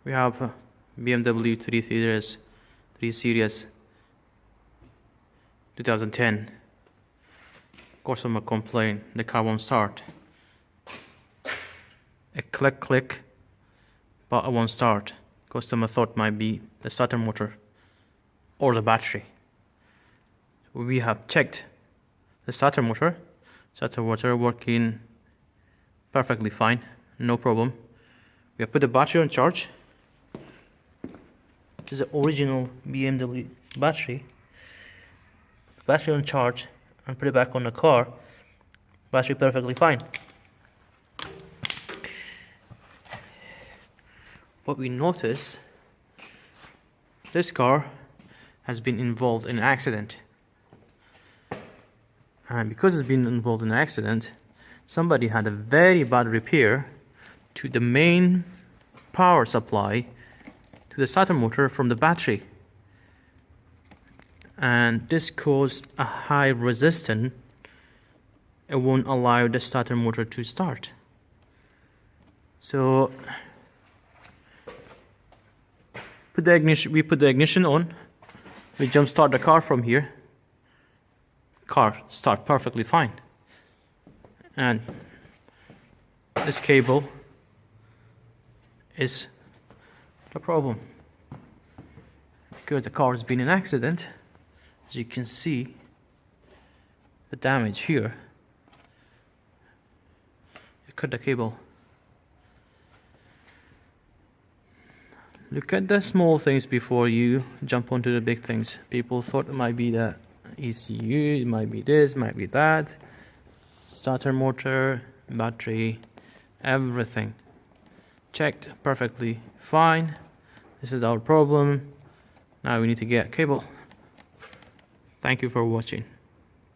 We have a BMW 3 Series 2010. Customer complained the car won't start. A click, but it won't start. Customer thought might be the starter motor or the battery. We have checked the starter motor working perfectly fine, no problem. We have put the battery on charge. This is the original BMW battery on charge, and put it back on the car. Battery perfectly fine. What we notice, this car has been involved in an accident, and because it's been involved in an accident, somebody had a very bad repair to the main power supply to the starter motor from the battery, and this caused a high resistance. It won't allow the starter motor to start. So we put the ignition on, we jump start the car from here, car start perfectly fine, and this cable is the problem. Because the car has been in an accident, as you can see the damage here. You cut the cable. Look at the small things before you jump onto the big things. People thought it might be the ECU, it might be this, might be that. Starter motor, battery, everything checked perfectly fine. This is our problem. Now we need to get a cable. Thank you for watching.